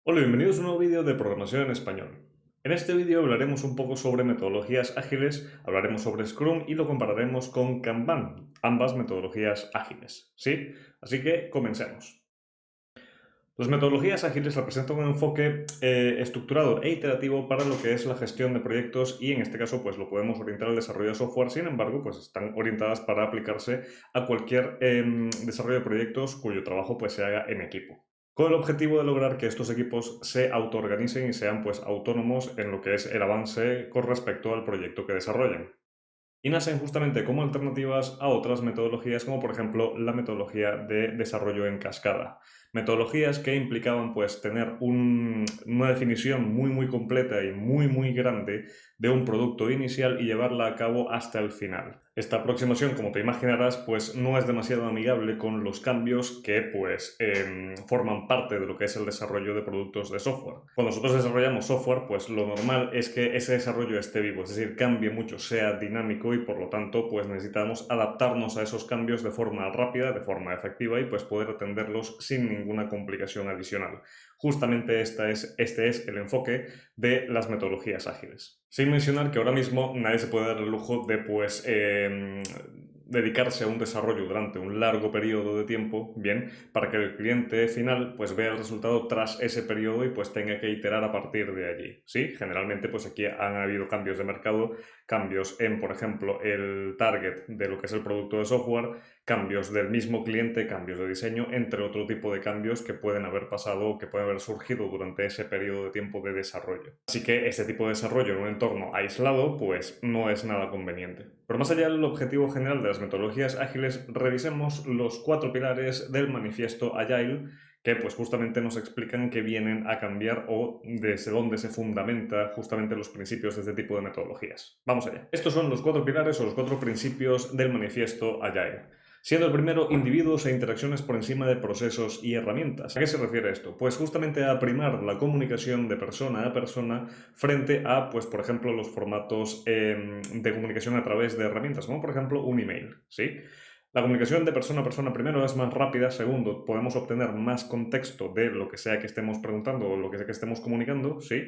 Hola, bienvenidos a un nuevo vídeo de programación en español. En este vídeo hablaremos un poco sobre metodologías ágiles, hablaremos sobre Scrum y lo compararemos con Kanban, ambas metodologías ágiles, ¿sí? Así que comencemos. Las metodologías ágiles representan un enfoque estructurado e iterativo para lo que es la gestión de proyectos y en este caso pues lo podemos orientar al desarrollo de software, sin embargo pues están orientadas para aplicarse a cualquier desarrollo de proyectos cuyo trabajo pues se haga en equipo, con el objetivo de lograr que estos equipos se autoorganicen y sean pues autónomos en lo que es el avance con respecto al proyecto que desarrollan. Y nacen justamente como alternativas a otras metodologías, como por ejemplo la metodología de desarrollo en cascada. Metodologías que implicaban pues tener una definición muy completa y muy grande de un producto inicial y llevarla a cabo hasta el final. Esta aproximación, como te imaginarás, pues no es demasiado amigable con los cambios que pues forman parte de lo que es el desarrollo de productos de software. Cuando nosotros desarrollamos software, pues lo normal es que ese desarrollo esté vivo, es decir, cambie mucho, sea dinámico y por lo tanto pues necesitamos adaptarnos a esos cambios de forma rápida, de forma efectiva y pues poder atenderlos sin ninguna complicación adicional. Justamente este es el enfoque de las metodologías ágiles. Sin mencionar que ahora mismo nadie se puede dar el lujo de pues dedicarse a un desarrollo durante un largo periodo de tiempo, bien, para que el cliente final pues vea el resultado tras ese periodo y pues tenga que iterar a partir de allí, ¿sí? Generalmente pues aquí han habido cambios de mercado, cambios en, por ejemplo, el target de lo que es el producto de software, cambios del mismo cliente, cambios de diseño, entre otro tipo de cambios que pueden haber pasado o que pueden haber surgido durante ese periodo de tiempo de desarrollo. Así que este tipo de desarrollo en un entorno aislado pues no es nada conveniente. Pero más allá del objetivo general de las metodologías ágiles, revisemos los 4 pilares del manifiesto Agile que pues justamente nos explican que vienen a cambiar o desde dónde se fundamenta justamente los principios de este tipo de metodologías. Vamos allá. Estos son los 4 pilares o los 4 principios del manifiesto Agile. Siendo el primero individuos e interacciones por encima de procesos y herramientas. ¿A qué se refiere esto? Pues justamente a primar la comunicación de persona a persona frente a, pues por ejemplo, los formatos de comunicación a través de herramientas, como por ejemplo un email, ¿sí? La comunicación de persona a persona, primero, es más rápida. Segundo, podemos obtener más contexto de lo que sea que estemos preguntando o lo que sea que estemos comunicando, ¿sí?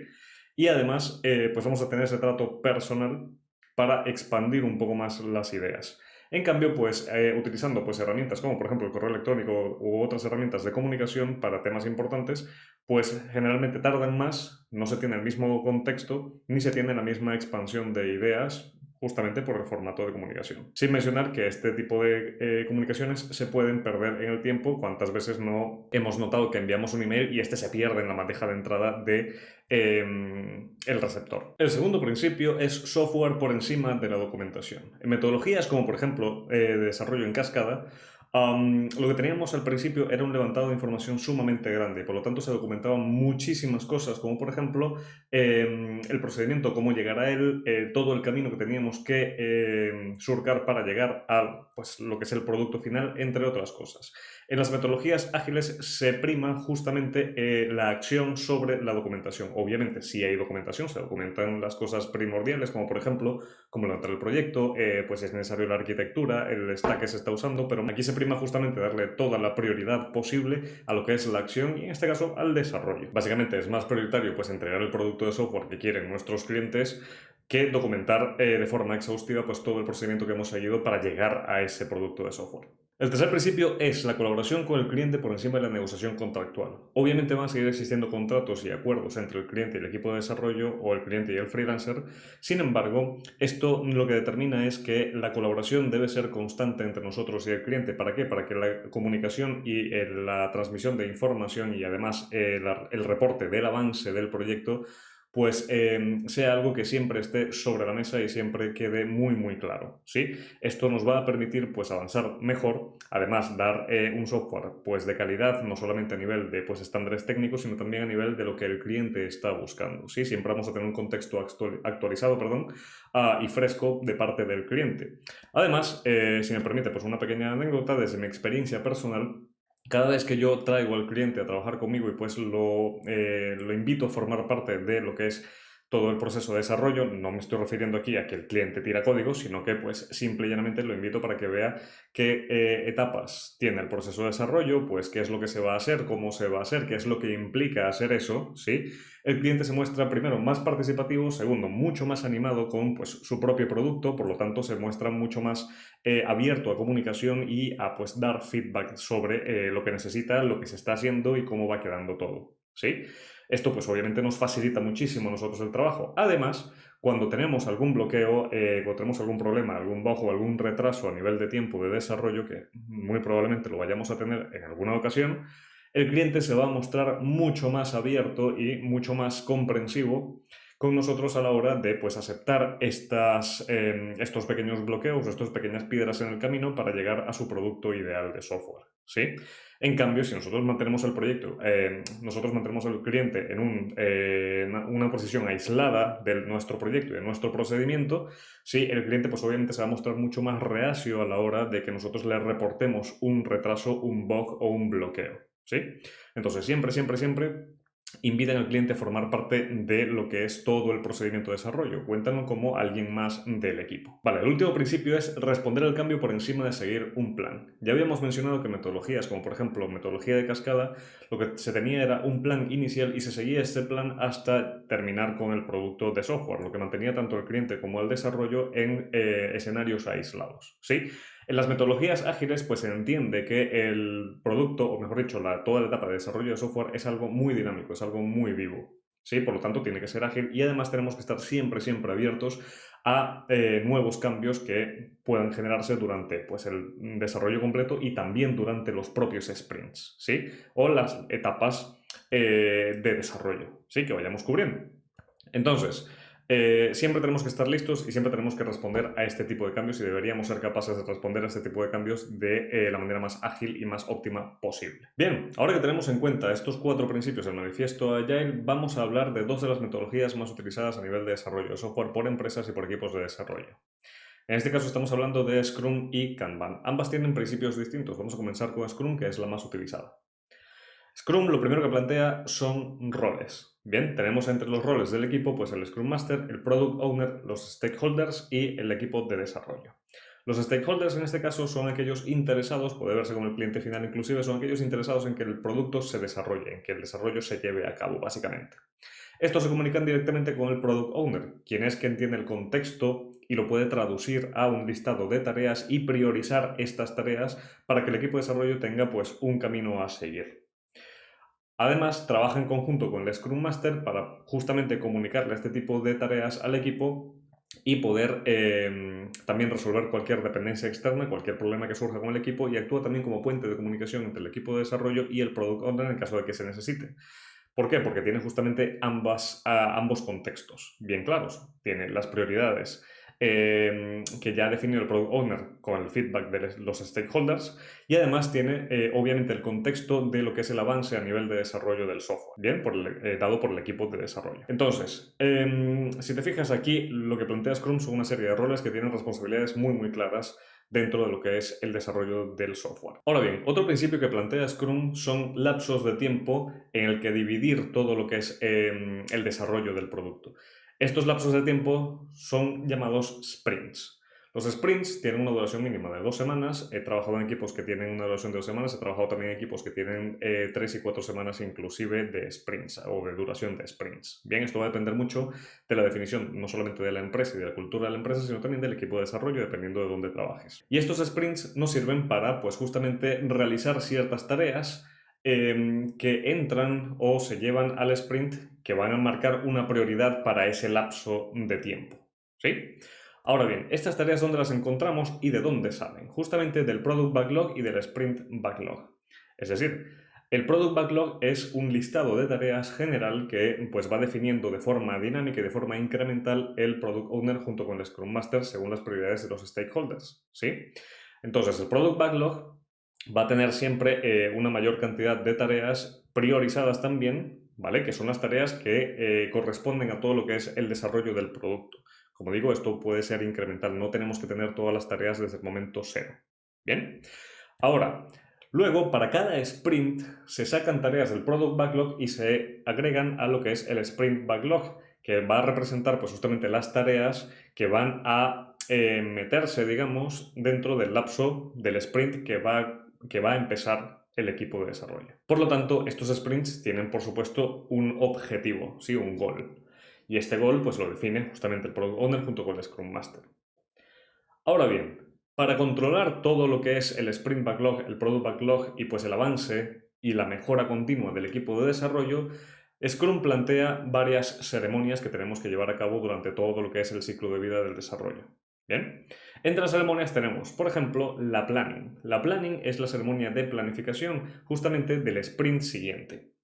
Y además, pues vamos a tener ese trato personal para expandir un poco más las ideas. En cambio, pues utilizando pues, herramientas como por ejemplo el correo electrónico u otras herramientas de comunicación para temas importantes, pues generalmente tardan más, no se tiene el mismo contexto ni se tiene la misma expansión de ideas justamente por el formato de comunicación. Sin mencionar que este tipo de comunicaciones se pueden perder en el tiempo. ¿Cuántas veces no hemos notado que enviamos un email y este se pierde en la bandeja de entrada de el receptor? El segundo principio es software por encima de la documentación. En metodologías como por ejemplo de desarrollo en cascada, lo que teníamos al principio era un levantado de información sumamente grande y por lo tanto se documentaban muchísimas cosas, como por ejemplo el procedimiento, cómo llegar a él, todo el camino que teníamos que surcar para llegar a pues, lo que es el producto final, entre otras cosas. En las metodologías ágiles se prima justamente la acción sobre la documentación. Obviamente, si hay documentación, se documentan las cosas primordiales, como por ejemplo, cómo levantar el proyecto, pues es necesario la arquitectura, el stack que se está usando, pero aquí se prima justamente darle toda la prioridad posible a lo que es la acción y en este caso al desarrollo. Básicamente es más prioritario pues entregar el producto de software que quieren nuestros clientes que documentar de forma exhaustiva pues todo el procedimiento que hemos seguido para llegar a ese producto de software. El tercer principio es la colaboración con el cliente por encima de la negociación contractual. Obviamente van a seguir existiendo contratos y acuerdos entre el cliente y el equipo de desarrollo o el cliente y el freelancer. Sin embargo, esto lo que determina es que la colaboración debe ser constante entre nosotros y el cliente. ¿Para qué? Para que la comunicación y la transmisión de información y además el reporte del avance del proyecto pues sea algo que siempre esté sobre la mesa y siempre quede muy claro, ¿sí? Esto nos va a permitir pues avanzar mejor, además dar un software pues de calidad, no solamente a nivel de pues estándares técnicos, sino también a nivel de lo que el cliente está buscando, ¿sí? Siempre vamos a tener un contexto actualizado, perdón, y fresco de parte del cliente. Además, si me permite pues una pequeña anécdota desde mi experiencia personal, cada vez que yo traigo al cliente a trabajar conmigo y pues lo invito a formar parte de lo que es todo el proceso de desarrollo. No me estoy refiriendo aquí a que el cliente tira código, sino que pues simple y llanamente lo invito para que vea qué etapas tiene el proceso de desarrollo, pues qué es lo que se va a hacer, cómo se va a hacer, qué es lo que implica hacer eso, ¿sí? El cliente se muestra primero más participativo, segundo mucho más animado con pues su propio producto, por lo tanto se muestra mucho más abierto a comunicación y a pues dar feedback sobre lo que necesita, lo que se está haciendo y cómo va quedando todo, ¿sí? Esto pues obviamente nos facilita muchísimo a nosotros el trabajo. Además, cuando tenemos algún bloqueo, cuando tenemos algún problema, algún bajo o algún retraso a nivel de tiempo de desarrollo, que muy probablemente lo vayamos a tener en alguna ocasión, el cliente se va a mostrar mucho más abierto y mucho más comprensivo con nosotros a la hora de pues, aceptar estos pequeños bloqueos, estas pequeñas piedras en el camino para llegar a su producto ideal de software, ¿sí? En cambio, si nosotros mantenemos el proyecto, nosotros mantenemos al cliente en una posición aislada de nuestro proyecto y de nuestro procedimiento, sí, el cliente pues obviamente se va a mostrar mucho más reacio a la hora de que nosotros le reportemos un retraso, un bug o un bloqueo, ¿sí? Entonces, siempre, siempre, siempre inviten al cliente a formar parte de lo que es todo el procedimiento de desarrollo. Cuéntanos como alguien más del equipo. Vale, el último principio es responder al cambio por encima de seguir un plan. Ya habíamos mencionado que metodologías como por ejemplo metodología de cascada, lo que se tenía era un plan inicial y se seguía este plan hasta terminar con el producto de software, lo que mantenía tanto el cliente como el desarrollo en escenarios aislados, ¿sí? En las metodologías ágiles, pues se entiende que el producto, o mejor dicho, toda la etapa de desarrollo de software es algo muy dinámico, es algo muy vivo. ¿Sí? Por lo tanto, tiene que ser ágil y además tenemos que estar siempre, siempre abiertos a nuevos cambios que puedan generarse durante pues, el desarrollo completo y también durante los propios sprints, ¿sí? O las etapas de desarrollo, ¿sí? Que vayamos cubriendo. Entonces, siempre tenemos que estar listos y siempre tenemos que responder a este tipo de cambios y deberíamos ser capaces de responder a este tipo de cambios de la manera más ágil y más óptima posible. Bien, ahora que tenemos en cuenta estos 4 principios del manifiesto Agile, vamos a hablar de 2 de las metodologías más utilizadas a nivel de desarrollo de software por empresas y por equipos de desarrollo. En este caso estamos hablando de Scrum y Kanban. Ambas tienen principios distintos. Vamos a comenzar con Scrum, que es la más utilizada. Scrum lo primero que plantea son roles. Bien, tenemos entre los roles del equipo pues el Scrum Master, el Product Owner, los Stakeholders y el equipo de desarrollo. Los stakeholders en este caso son aquellos interesados, puede verse como el cliente final inclusive, son aquellos interesados en que el producto se desarrolle, en que el desarrollo se lleve a cabo básicamente. Estos se comunican directamente con el Product Owner, quien es quien tiene el contexto y lo puede traducir a un listado de tareas y priorizar estas tareas para que el equipo de desarrollo tenga pues un camino a seguir. Además, trabaja en conjunto con el Scrum Master para justamente comunicarle este tipo de tareas al equipo y poder también resolver cualquier dependencia externa, cualquier problema que surja con el equipo y actúa también como puente de comunicación entre el equipo de desarrollo y el Product Owner en caso de que se necesite. ¿Por qué? Porque tiene justamente ambos contextos bien claros. Tiene las prioridades que ya ha definido el Product Owner con el feedback de los stakeholders y además tiene obviamente el contexto de lo que es el avance a nivel de desarrollo del software, bien, dado por el equipo de desarrollo. Entonces, si te fijas aquí, lo que plantea Scrum son una serie de roles que tienen responsabilidades muy muy claras dentro de lo que es el desarrollo del software. Ahora bien, otro principio que plantea Scrum son lapsos de tiempo en el que dividir todo lo que es el desarrollo del producto. Estos lapsos de tiempo son llamados sprints. Los sprints tienen una duración mínima de 2 semanas. He trabajado en equipos que tienen una duración de 2 semanas. He trabajado también en equipos que tienen 3 y 4 semanas inclusive de sprints o de duración de sprints. Bien, esto va a depender mucho de la definición, no solamente de la empresa y de la cultura de la empresa, sino también del equipo de desarrollo, dependiendo de dónde trabajes. Y estos sprints nos sirven para, pues justamente, realizar ciertas tareas que entran o se llevan al sprint que van a marcar una prioridad para ese lapso de tiempo. ¿Sí? Ahora bien, estas tareas ¿dónde las encontramos y de dónde salen? Justamente del Product Backlog y del Sprint Backlog. Es decir, el Product Backlog es un listado de tareas general que pues, va definiendo de forma dinámica y de forma incremental el Product Owner junto con el Scrum Master según las prioridades de los stakeholders. ¿Sí? Entonces, el Product Backlog va a tener siempre una mayor cantidad de tareas priorizadas también, ¿vale? Que son las tareas que corresponden a todo lo que es el desarrollo del producto. Como digo, esto puede ser incremental, no tenemos que tener todas las tareas desde el momento cero. ¿Bien? Ahora, luego para cada sprint se sacan tareas del Product Backlog y se agregan a lo que es el Sprint Backlog, que va a representar pues justamente las tareas que van a meterse, digamos, dentro del lapso del sprint que va a empezar el equipo de desarrollo. Por lo tanto, estos sprints tienen, por supuesto, un objetivo, ¿sí? Un goal. Y este goal pues lo define justamente el Product Owner junto con el Scrum Master. Ahora bien, para controlar todo lo que es el Sprint Backlog, el Product Backlog y pues el avance y la mejora continua del equipo de desarrollo, Scrum plantea varias ceremonias que tenemos que llevar a cabo durante todo lo que es el ciclo de vida del desarrollo. Bien, entre las ceremonias tenemos, por ejemplo, la planning. La planning es la ceremonia de planificación justamente del sprint siguiente.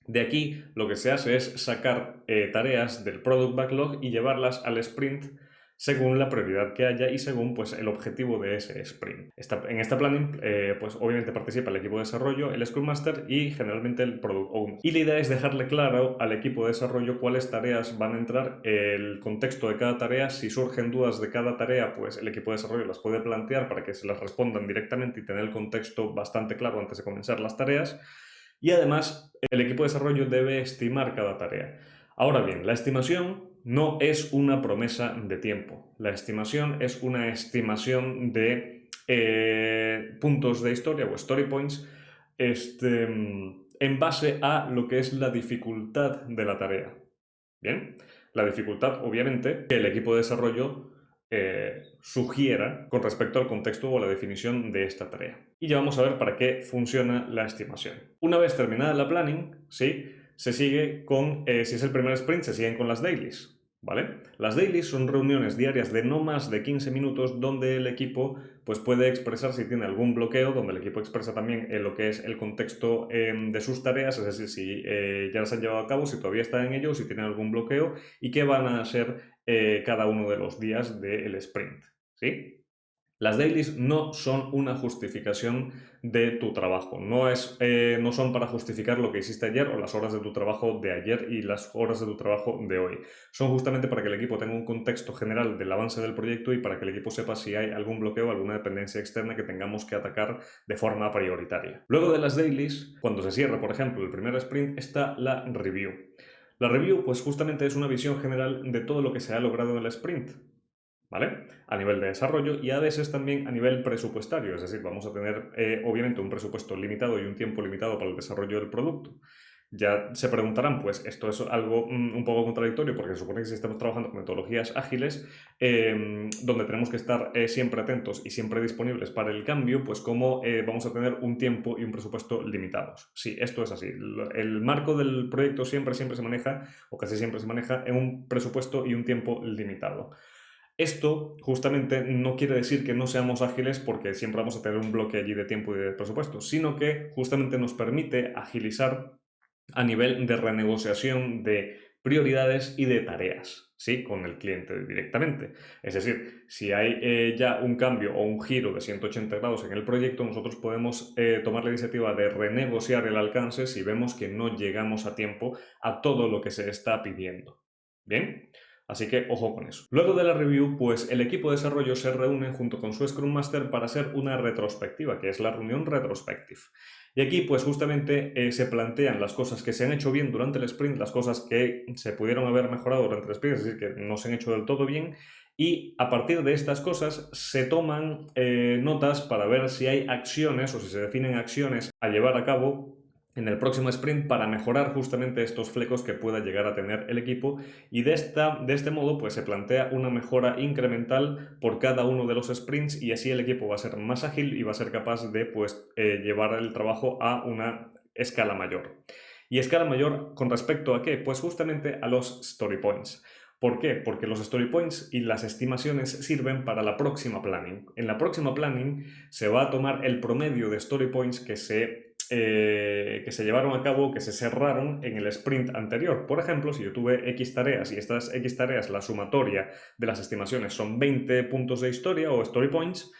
De aquí lo que se hace es sacar tareas del Product Backlog y llevarlas al sprint según la prioridad que haya y según pues, el objetivo de ese sprint. En esta planning, pues obviamente participa el equipo de desarrollo, el Scrum Master y generalmente el Product Owner. Y la idea es dejarle claro al equipo de desarrollo cuáles tareas van a entrar, el contexto de cada tarea, si surgen dudas de cada tarea, pues el equipo de desarrollo las puede plantear para que se las respondan directamente y tener el contexto bastante claro antes de comenzar las tareas. Y además, el equipo de desarrollo debe estimar cada tarea. Ahora bien, la estimación no es una promesa de tiempo. La estimación es una estimación de puntos de historia o story points en base a lo que es la dificultad de la tarea. Bien, la dificultad, obviamente, que el equipo de desarrollo sugiera con respecto al contexto o a la definición de esta tarea. Y ya vamos a ver para qué funciona la estimación. Una vez terminada la planning, ¿sí? Se sigue con, si es el primer sprint, se siguen con las dailies. ¿Vale? Las dailies son reuniones diarias de no más de 15 minutos donde el equipo pues, puede expresar si tiene algún bloqueo, donde el equipo expresa también lo que es el contexto de sus tareas, es decir, si ya las han llevado a cabo, si todavía están en ello, si tienen algún bloqueo y qué van a hacer cada uno de los días del sprint. ¿Sí? Las dailies no son una justificación de tu trabajo, no son para justificar lo que hiciste ayer o las horas de tu trabajo de ayer y las horas de tu trabajo de hoy. Son justamente para que el equipo tenga un contexto general del avance del proyecto y para que el equipo sepa si hay algún bloqueo o alguna dependencia externa que tengamos que atacar de forma prioritaria. Luego de las dailies, cuando se cierra, por ejemplo, el primer sprint, está la review. La review, pues justamente es una visión general de todo lo que se ha logrado en el sprint. ¿Vale? A nivel de desarrollo y a veces también a nivel presupuestario, es decir, vamos a tener obviamente un presupuesto limitado y un tiempo limitado para el desarrollo del producto. Ya se preguntarán, pues esto es algo un poco contradictorio porque se supone que si estamos trabajando con metodologías ágiles, donde tenemos que estar siempre atentos y siempre disponibles para el cambio, pues cómo vamos a tener un tiempo y un presupuesto limitados. Sí, esto es así. El marco del proyecto siempre se maneja, o casi siempre se maneja, en un presupuesto y un tiempo limitado. Esto justamente no quiere decir que no seamos ágiles porque siempre vamos a tener un bloque allí de tiempo y de presupuesto, sino que justamente nos permite agilizar a nivel de renegociación de prioridades y de tareas, ¿sí? Con el cliente directamente. Es decir, si hay ya un cambio o un giro de 180 grados en el proyecto, nosotros podemos tomar la iniciativa de renegociar el alcance si vemos que no llegamos a tiempo a todo lo que se está pidiendo. ¿Bien? Así que ojo con eso. Luego de la review, pues el equipo de desarrollo se reúne junto con su Scrum Master para hacer una retrospectiva, que es la reunión retrospective. Y aquí, pues justamente se plantean las cosas que se han hecho bien durante el sprint, las cosas que se pudieron haber mejorado durante el sprint, es decir, que no se han hecho del todo bien, y a partir de estas cosas se toman notas para ver si hay acciones o si se definen acciones a llevar a cabo en el próximo sprint para mejorar justamente estos flecos que pueda llegar a tener el equipo y de este modo pues se plantea una mejora incremental por cada uno de los sprints y así el equipo va a ser más ágil y va a ser capaz de pues llevar el trabajo a una escala mayor. ¿Y escala mayor con respecto a qué? Pues justamente a los story points. ¿Por qué? Porque los story points y las estimaciones sirven para la próxima planning. En la próxima planning se va a tomar el promedio de story points que se llevaron a cabo, que se cerraron en el sprint anterior. Por ejemplo, si yo tuve X tareas y estas X tareas, la sumatoria de las estimaciones son 20 puntos de historia o story points,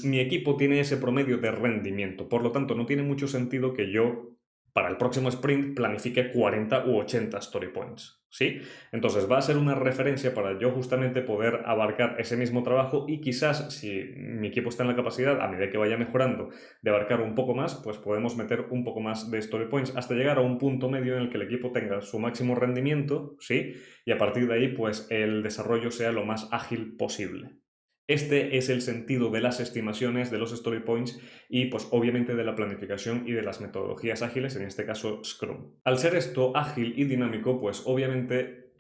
mi equipo tiene ese promedio de rendimiento. Por lo tanto, no tiene mucho sentido que yo para el próximo sprint planifique 40 u 80 story points, ¿sí? Entonces va a ser una referencia para yo justamente poder abarcar ese mismo trabajo y quizás si mi equipo está en la capacidad, a medida que vaya mejorando, de abarcar un poco más, pues podemos meter un poco más de story points hasta llegar a un punto medio en el que el equipo tenga su máximo rendimiento, ¿sí? Y a partir de ahí, pues el desarrollo sea lo más ágil posible. Este es el sentido de las estimaciones, de los story points y pues obviamente de la planificación y de las metodologías ágiles, en este caso Scrum. Al ser esto ágil y dinámico, pues obviamente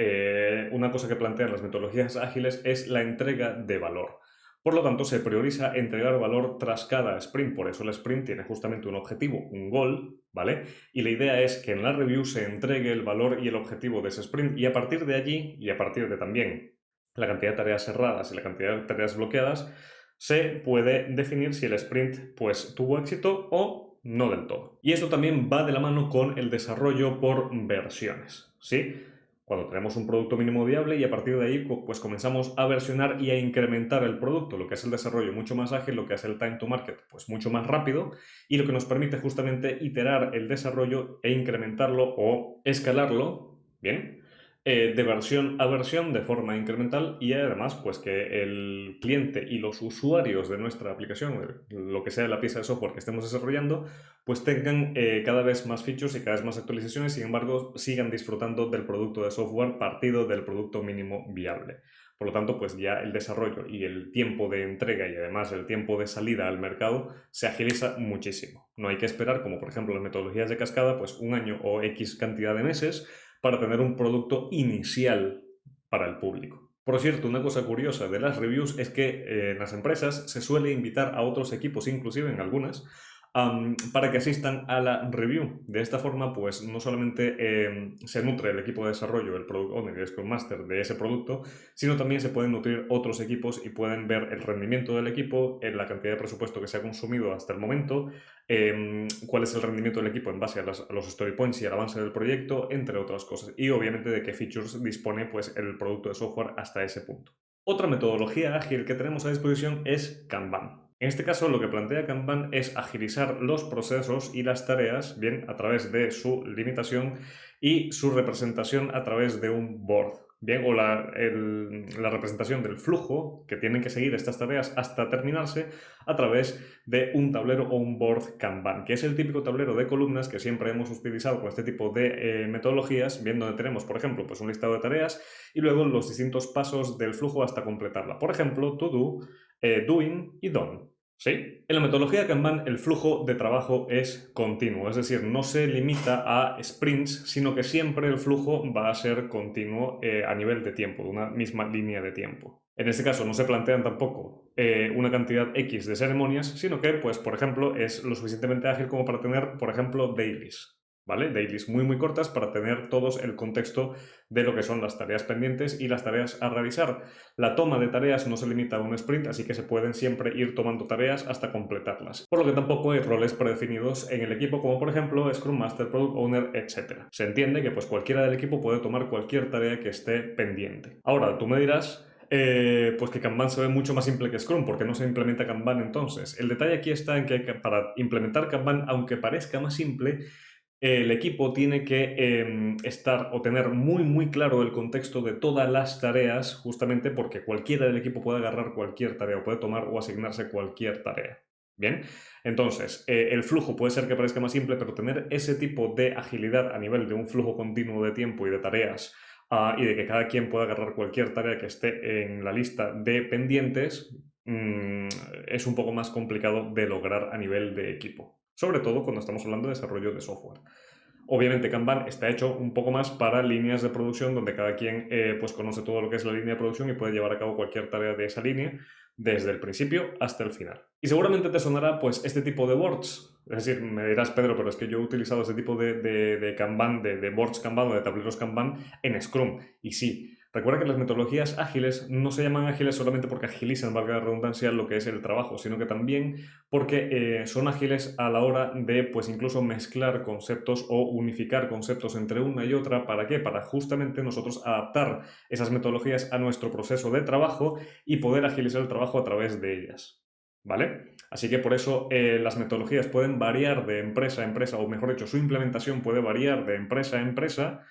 una cosa que plantean las metodologías ágiles es la entrega de valor. Por lo tanto, se prioriza entregar valor tras cada sprint, por eso el sprint tiene justamente un objetivo, un goal, ¿vale? Y la idea es que en la review se entregue el valor y el objetivo de ese sprint y a partir de allí, y a partir de también la cantidad de tareas cerradas y la cantidad de tareas bloqueadas, se puede definir si el sprint pues tuvo éxito o no del todo. Y esto también va de la mano con el desarrollo por versiones, ¿sí? Cuando tenemos un producto mínimo viable y a partir de ahí pues comenzamos a versionar y a incrementar el producto, lo que es el desarrollo mucho más ágil, lo que es el time to market pues mucho más rápido y lo que nos permite justamente iterar el desarrollo e incrementarlo o escalarlo, ¿bien? De versión a versión de forma incremental y además pues que el cliente y los usuarios de nuestra aplicación, lo que sea la pieza de software que estemos desarrollando, pues tengan cada vez más features y cada vez más actualizaciones, sin embargo sigan disfrutando del producto de software partido del producto mínimo viable. Por lo tanto, pues ya el desarrollo y el tiempo de entrega y además el tiempo de salida al mercado se agiliza muchísimo. No hay que esperar, como por ejemplo las metodologías de cascada, pues un año o X cantidad de meses para tener un producto inicial para el público. Por cierto, una cosa curiosa de las reviews es que en las empresas se suele invitar a otros equipos, inclusive en algunas, para que asistan a la review. De esta forma, pues no solamente se nutre el equipo de desarrollo, el Product Owner y el Scrum Master de ese producto, sino también se pueden nutrir otros equipos y pueden ver el rendimiento del equipo, la cantidad de presupuesto que se ha consumido hasta el momento, cuál es el rendimiento del equipo en base a los story points y al avance del proyecto, entre otras cosas. Y obviamente de qué features dispone pues, el producto de software hasta ese punto. Otra metodología ágil que tenemos a disposición es Kanban. En este caso, lo que plantea Kanban es agilizar los procesos y las tareas, bien, a través de su limitación y su representación a través de un board, bien, o la representación del flujo que tienen que seguir estas tareas hasta terminarse a través de un tablero o un board Kanban, que es el típico tablero de columnas que siempre hemos utilizado con este tipo de metodologías, bien, donde tenemos, por ejemplo, pues un listado de tareas y luego los distintos pasos del flujo hasta completarla. Por ejemplo, to do, doing y done. ¿Sí? En la metodología Kanban el flujo de trabajo es continuo, es decir, no se limita a sprints, sino que siempre el flujo va a ser continuo a nivel de tiempo, de una misma línea de tiempo. En este caso no se plantean tampoco una cantidad X de ceremonias, sino que, pues, por ejemplo, es lo suficientemente ágil como para tener, por ejemplo, dailies. ¿Vale? Dailies muy cortas para tener todos el contexto de lo que son las tareas pendientes y las tareas a realizar. La toma de tareas no se limita a un sprint, así que se pueden siempre ir tomando tareas hasta completarlas. Por lo que tampoco hay roles predefinidos en el equipo, como por ejemplo Scrum Master, Product Owner, etc. Se entiende que pues cualquiera del equipo puede tomar cualquier tarea que esté pendiente. Ahora, tú me dirás, pues que Kanban se ve mucho más simple que Scrum, porque no se implementa Kanban entonces. El detalle aquí está en que para implementar Kanban, aunque parezca más simple, el equipo tiene que estar o tener muy claro el contexto de todas las tareas, justamente porque cualquiera del equipo puede agarrar cualquier tarea o puede tomar o asignarse cualquier tarea. Bien, entonces el flujo puede ser que parezca más simple, pero tener ese tipo de agilidad a nivel de un flujo continuo de tiempo y de tareas y de que cada quien pueda agarrar cualquier tarea que esté en la lista de pendientes es un poco más complicado de lograr a nivel de equipo, sobre todo cuando estamos hablando de desarrollo de software. Obviamente Kanban está hecho un poco más para líneas de producción donde cada quien pues conoce todo lo que es la línea de producción y puede llevar a cabo cualquier tarea de esa línea desde el principio hasta el final. Y seguramente te sonará pues este tipo de boards. Es decir, me dirás, Pedro, pero es que yo he utilizado este tipo de Kanban, de boards Kanban o de tableros Kanban en Scrum. Y sí, recuerda que las metodologías ágiles no se llaman ágiles solamente porque agilizan, valga la redundancia, lo que es el trabajo, sino que también porque son ágiles a la hora de, pues incluso mezclar conceptos o unificar conceptos entre una y otra. ¿Para qué? Para justamente nosotros adaptar esas metodologías a nuestro proceso de trabajo y poder agilizar el trabajo a través de ellas. ¿vale? Así que por eso las metodologías pueden variar de empresa a empresa, o mejor dicho, su implementación puede variar de empresa a empresa,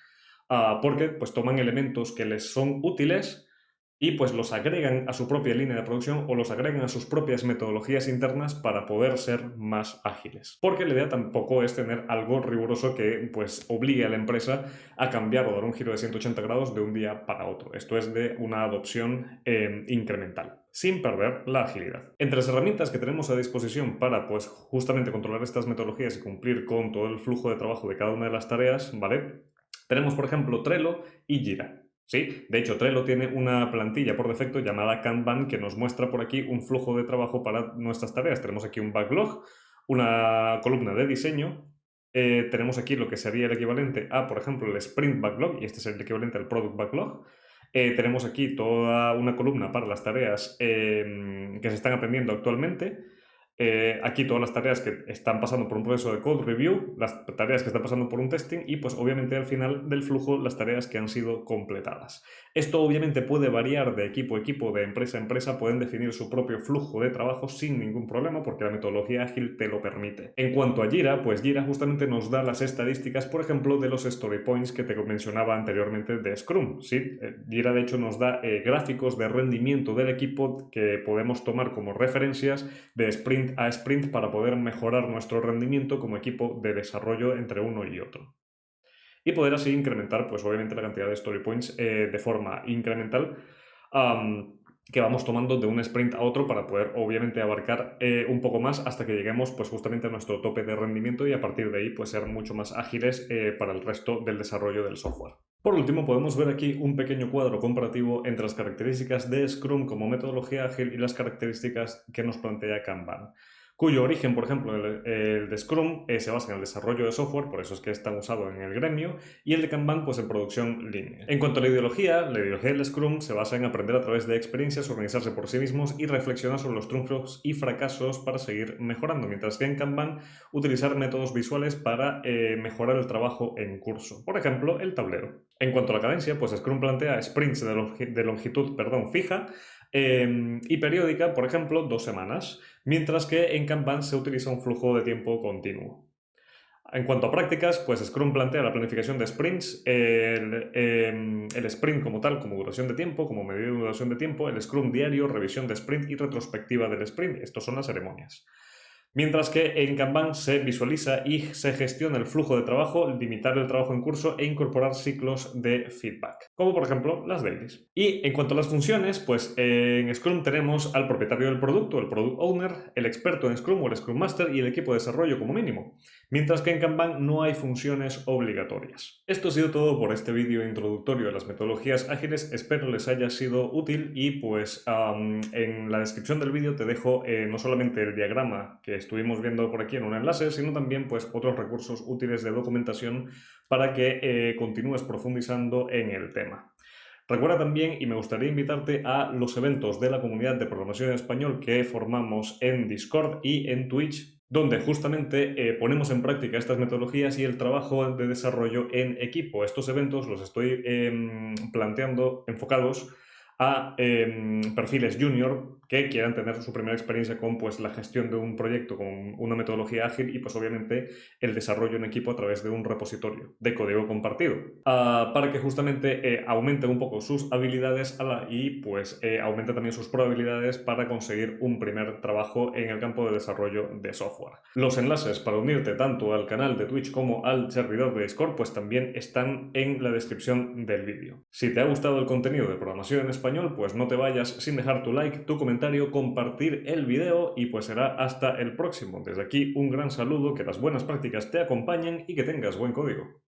porque pues toman elementos que les son útiles y pues los agregan a su propia línea de producción o los agregan a sus propias metodologías internas para poder ser más ágiles. Porque la idea tampoco es tener algo riguroso que pues obligue a la empresa a cambiar o dar un giro de 180 grados de un día para otro. Esto es de una adopción incremental, sin perder la agilidad. Entre las herramientas que tenemos a disposición para pues justamente controlar estas metodologías y cumplir con todo el flujo de trabajo de cada una de las tareas, ¿vale? Tenemos, por ejemplo, Trello y Jira. Sí, de hecho Trello tiene una plantilla por defecto llamada Kanban que nos muestra por aquí un flujo de trabajo para nuestras tareas. Tenemos aquí un backlog, una columna de diseño, tenemos aquí lo que sería el equivalente a, por ejemplo, el Sprint Backlog, y este es el equivalente al Product Backlog. Tenemos aquí toda una columna para las tareas que se están aprendiendo actualmente. Aquí todas las tareas que están pasando por un proceso de code review, las tareas que están pasando por un testing y pues obviamente al final del flujo las tareas que han sido completadas. Esto obviamente puede variar de equipo a equipo, de empresa a empresa, pueden definir su propio flujo de trabajo sin ningún problema porque la metodología ágil te lo permite. En cuanto a Jira, pues Jira justamente nos da las estadísticas, por ejemplo, de los story points que te mencionaba anteriormente de Scrum. ¿Sí? Jira de hecho nos da gráficos de rendimiento del equipo que podemos tomar como referencias de sprint a sprint para poder mejorar nuestro rendimiento como equipo de desarrollo entre uno y otro. Y poder así incrementar, pues obviamente, la cantidad de story points de forma incremental que vamos tomando de un sprint a otro para poder obviamente abarcar un poco más hasta que lleguemos pues justamente a nuestro tope de rendimiento y a partir de ahí pues ser mucho más ágiles para el resto del desarrollo del software. Por último, podemos ver aquí un pequeño cuadro comparativo entre las características de Scrum como metodología ágil y las características que nos plantea Kanban, cuyo origen, por ejemplo, el de Scrum se basa en el desarrollo de software, por eso es que está usado en el gremio, y el de Kanban pues en producción lineal. En cuanto a la ideología del Scrum se basa en aprender a través de experiencias, organizarse por sí mismos y reflexionar sobre los triunfos y fracasos para seguir mejorando, mientras que en Kanban utilizar métodos visuales para mejorar el trabajo en curso, por ejemplo, el tablero. En cuanto a la cadencia, pues Scrum plantea sprints de longitud fija y periódica, por ejemplo, 2 semanas, mientras que en Kanban se utiliza un flujo de tiempo continuo. En cuanto a prácticas, pues Scrum plantea la planificación de sprints, el sprint como tal, como duración de tiempo, como medida de duración de tiempo, el Scrum diario, revisión de sprint y retrospectiva del sprint. Estos son las ceremonias. Mientras que en Kanban se visualiza y se gestiona el flujo de trabajo, limitar el trabajo en curso e incorporar ciclos de feedback, como por ejemplo las dailies. Y en cuanto a las funciones, pues en Scrum tenemos al propietario del producto, el Product Owner, el experto en Scrum o el Scrum Master y el equipo de desarrollo como mínimo, mientras que en Kanban no hay funciones obligatorias. Esto ha sido todo por este vídeo introductorio a las metodologías ágiles, espero les haya sido útil y pues en la descripción del vídeo te dejo no solamente el diagrama que estuvimos viendo por aquí en un enlace, sino también pues otros recursos útiles de documentación para que continúes profundizando en el tema. Recuerda también, y me gustaría invitarte a los eventos de la comunidad de programación en español que formamos en Discord y en Twitch, donde justamente ponemos en práctica estas metodologías y el trabajo de desarrollo en equipo. Estos eventos los estoy planteando enfocados a perfiles junior que quieran tener su primera experiencia con pues, la gestión de un proyecto con una metodología ágil y pues obviamente el desarrollo en equipo a través de un repositorio de código compartido para que justamente aumenten un poco sus habilidades y pues aumente también sus probabilidades para conseguir un primer trabajo en el campo de desarrollo de software. Los enlaces para unirte tanto al canal de Twitch como al servidor de Discord pues también están en la descripción del vídeo. Si te ha gustado el contenido de programación en español, pues no te vayas sin dejar tu like, tu comentario, compartir el vídeo y pues será hasta el próximo. Desde aquí un gran saludo, que las buenas prácticas te acompañen y que tengas buen código.